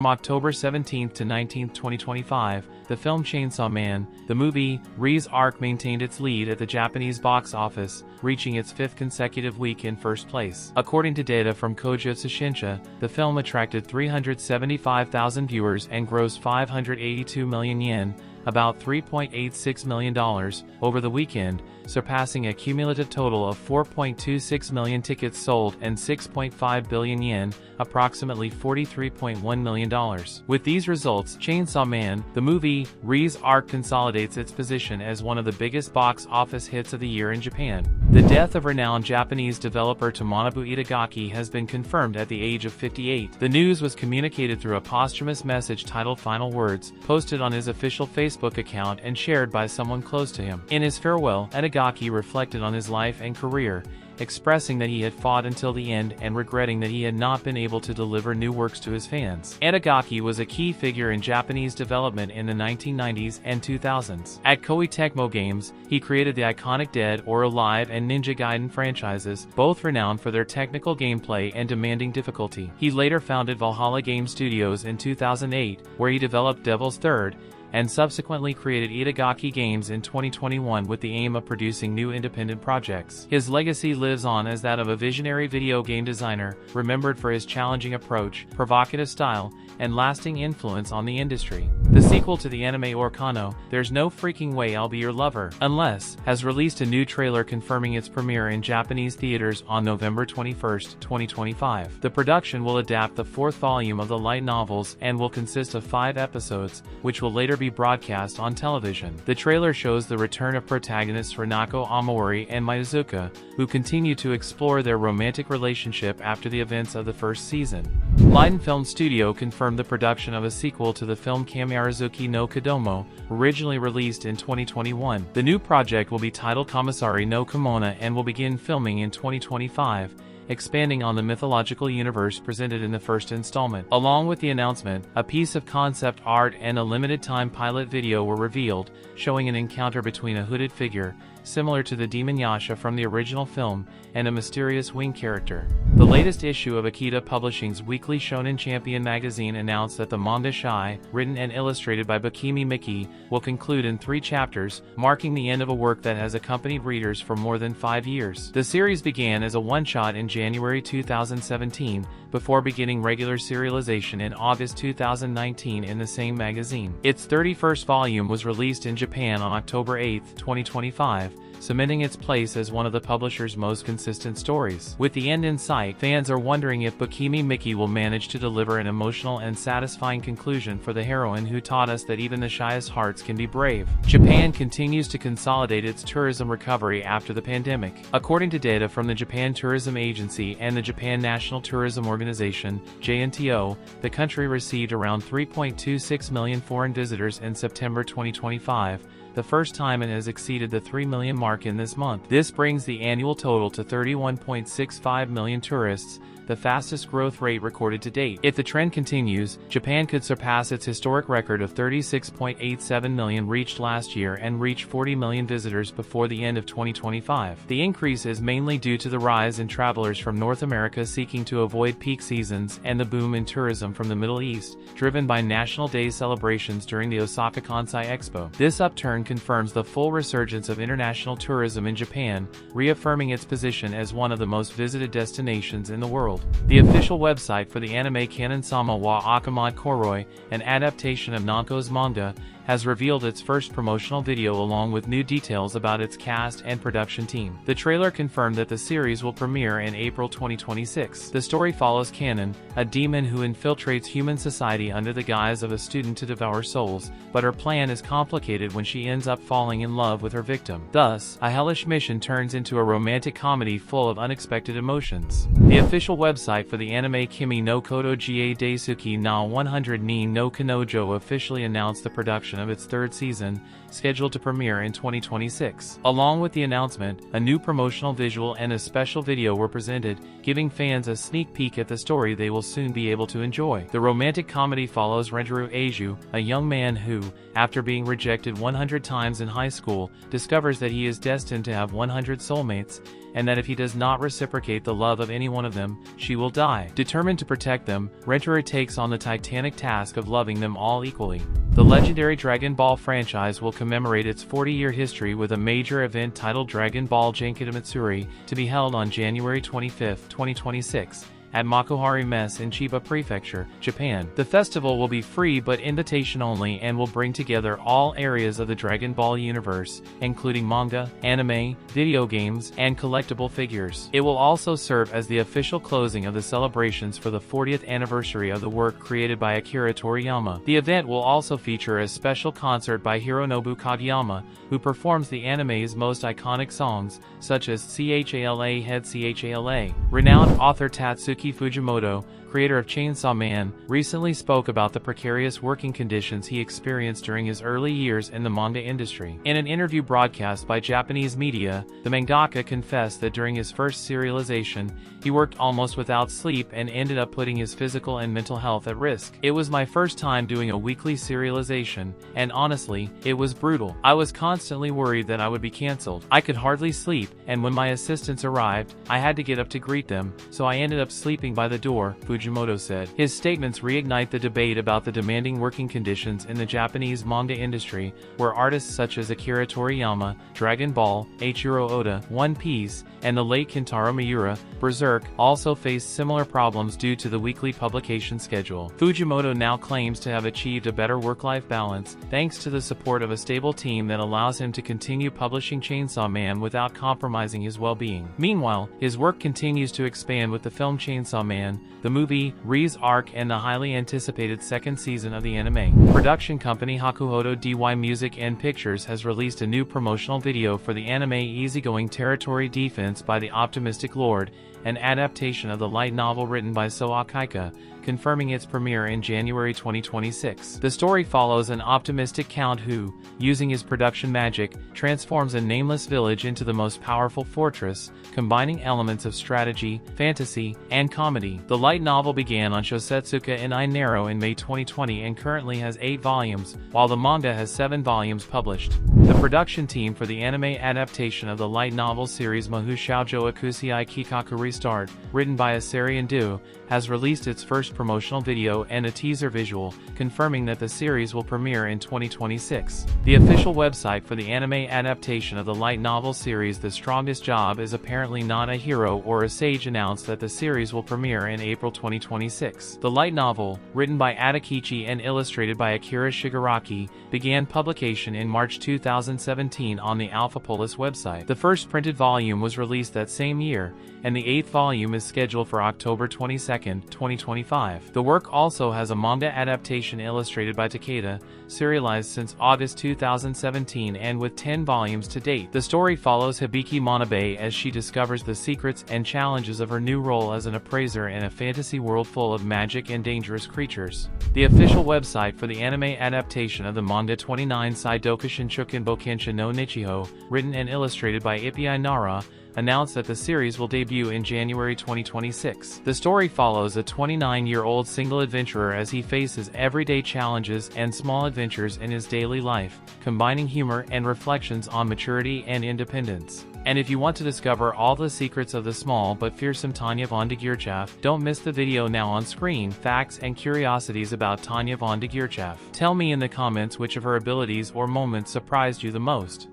From October 17 to 19, 2025, the film Chainsaw Man, the movie, Reze Arc maintained its lead at the Japanese box office, reaching its 5th consecutive week in first place. According to data from Kyojo Tsushinsha, the film attracted 375,000 viewers and grossed 582 million yen, about $3.86 million, over the weekend, surpassing a cumulative total of 4.26 million tickets sold and 6.5 billion yen, approximately $43.1 million. With these results, Chainsaw Man, the movie, Reze Arc consolidates its position as one of the biggest box office hits of the year in Japan. The death of renowned Japanese developer Tomonobu Itagaki has been confirmed at the age of 58. The news was communicated through a posthumous message titled Final Words, posted on his official Facebook account and shared by someone close to him. In his farewell, Itagaki reflected on his life and career, expressing that he had fought until the end and regretting that he had not been able to deliver new works to his fans. Itagaki was a key figure in Japanese development in the 1990s and 2000s. At Koei Tecmo Games, he created the iconic Dead or Alive and Ninja Gaiden franchises, both renowned for their technical gameplay and demanding difficulty. He later founded Valhalla Game Studios in 2008, where he developed Devil's Third, and subsequently created Itagaki Games in 2021 with the aim of producing new independent projects. His legacy lives on as that of a visionary video game designer, remembered for his challenging approach, provocative style, and lasting influence on the industry. The sequel to the anime OreKano, There's No Freaking Way I'll Be Your Lover, Unless, has released a new trailer confirming its premiere in Japanese theaters on November 21, 2025. The production will adapt the 4th volume of the light novels and will consist of 5 episodes, which will later be broadcast on television. The trailer shows the return of protagonists Renako Amori and Mizuka, who continue to explore their romantic relationship after the events of the first season. Leiden Film Studio confirmed the production of a sequel to the film Kamiarizuki no Kodomo, originally released in 2021. The new project will be titled Commissary no Kimona and will begin filming in 2025. Expanding on the mythological universe presented in the first installment. Along with the announcement, a piece of concept art and a limited-time pilot video were revealed, showing an encounter between a hooded figure, similar to the demon Yasha from the original film, and a mysterious wing character. The latest issue of Akita Publishing's weekly Shonen Champion magazine announced that the manga Shai, written and illustrated by Bukimi Miki, will conclude in 3 chapters, marking the end of a work that has accompanied readers for more than 5 years. The series began as a one-shot in January 2017, before beginning regular serialization in August 2019 in the same magazine. Its 31st volume was released in Japan on October 8, 2025, cementing its place as one of the publisher's most consistent stories. With the end in sight, fans are wondering if Bukimi Miki will manage to deliver an emotional and satisfying conclusion for the heroine who taught us that even the shyest hearts can be brave. Japan continues to consolidate its tourism recovery after the pandemic. According to data from the Japan Tourism Agency and the Japan National Tourism Organization, JNTO, the country received around 3.26 million foreign visitors in September 2025, the first time it has exceeded the 3 million mark in this month. This brings the annual total to 31.65 million tourists, the fastest growth rate recorded to date. If the trend continues, Japan could surpass its historic record of 36.87 million reached last year and reach 40 million visitors before the end of 2025. The increase is mainly due to the rise in travelers from North America seeking to avoid peak seasons and the boom in tourism from the Middle East, driven by National Day celebrations during the Osaka Kansai Expo. This upturn confirms the full resurgence of international tourism in Japan, reaffirming its position as one of the most visited destinations in the world. The official website for the anime Kanan-sama wa Akumade Choroi, an adaptation of Nanko's manga, has revealed its first promotional video along with new details about its cast and production team. The trailer confirmed that the series will premiere in April 2026. The story follows Kanan, a demon who infiltrates human society under the guise of a student to devour souls, but her plan is complicated when she ends up falling in love with her victim. Thus, a hellish mission turns into a romantic comedy full of unexpected emotions. The official website for the anime Kimi no Koto ga Daisuki na 100 ni no Kanojo officially announced the production of its 3rd season, scheduled to premiere in 2026. Along with the announcement, a new promotional visual and a special video were presented, giving fans a sneak peek at the story they will soon be able to enjoy. The romantic comedy follows Renjiro Eiju, a young man who, after being rejected 100 times in high school, discovers that he is destined to have 100 soulmates, and that if he does not reciprocate the love of any one of them, she will die. Determined to protect them, Rentoru takes on the titanic task of loving them all equally. The legendary Dragon Ball franchise will commemorate its 40-year history with a major event titled Dragon Ball Genkidamatsuri to be held on January 25, 2026. At Makuhari Mess in Chiba Prefecture, Japan. The festival will be free but invitation only and will bring together all areas of the Dragon Ball universe, including manga, anime, video games, and collectible figures. It will also serve as the official closing of the celebrations for the 40th anniversary of the work created by Akira Toriyama. The event will also feature a special concert by Hironobu Kageyama, who performs the anime's most iconic songs, such as Chala Head Chala. Renowned author Tatsuki Fujimoto, creator of Chainsaw Man, recently spoke about the precarious working conditions he experienced during his early years in the manga industry. In an interview broadcast by Japanese media, the mangaka confessed that during his first serialization, he worked almost without sleep and ended up putting his physical and mental health at risk. It was my first time doing a weekly serialization, and honestly, it was brutal. I was constantly worried that I would be cancelled. I could hardly sleep, and when my assistants arrived, I had to get up to greet them, so I ended up sleeping by the door, Fujimoto said. His statements reignite the debate about the demanding working conditions in the Japanese manga industry, where artists such as Akira Toriyama, Dragon Ball, Eiichiro Oda, One Piece, and the late Kentaro Miura, Berserk, also face similar problems due to the weekly publication schedule. Fujimoto now claims to have achieved a better work-life balance, thanks to the support of a stable team that allows him to continue publishing Chainsaw Man without compromising his well-being. Meanwhile, his work continues to expand with the film Chainsaw Man, the movie, Reze Arc, and the highly anticipated second season of the anime. Production company Hakuhodo DY Music and Pictures has released a new promotional video for the anime Easygoing Territory Defense by the Optimistic Lord, an adaptation of the light novel written by Soa Kaika, confirming its premiere in January 2026. The story follows an optimistic count who, using his production magic, transforms a nameless village into the most powerful fortress, combining elements of strategy, fantasy, and comedy. The light novel began on Shosetsuka in Ainaro in May 2020 and currently has 8 volumes, while the manga has 7 volumes published. The production team for the anime adaptation of the light novel series Mahou Shoujo Ikusei Keikaku Restart, written by Asari and Du, has released its first promotional video and a teaser visual, confirming that the series will premiere in 2026. The official website for the anime adaptation of the light novel series The Strongest Job is Apparently Not a Hero or a Sage announced that the series will premiere in April 2026. The light novel, written by Adakichi and illustrated by Akira Shigaraki, began publication in March 2017 on the Alphapolis website. The first printed volume was released that same year, and the 8th volume is scheduled for October 22, 2025. The work also has a manga adaptation illustrated by Takeda, serialized since August 2017 and with 10 volumes to date. The story follows Hibiki Manabe as she discovers the secrets and challenges of her new role as an appraiser in a fantasy world full of magic and dangerous creatures. The official website for the anime adaptation of the manga 29-side Dokushin Chuken Bokensha no Nichijo, written and illustrated by Ippei Nara, announced that the series will debut in January 2026. The story follows a 29-year-old single adventurer as he faces everyday challenges and small adventures in his daily life, combining humor and reflections on maturity and independence. And if you want to discover all the secrets of the small but fearsome Tanya von de Geerchaf, don't miss the video now on screen, facts and curiosities about Tanya von de Geerchaf. Tell me in the comments which of her abilities or moments surprised you the most.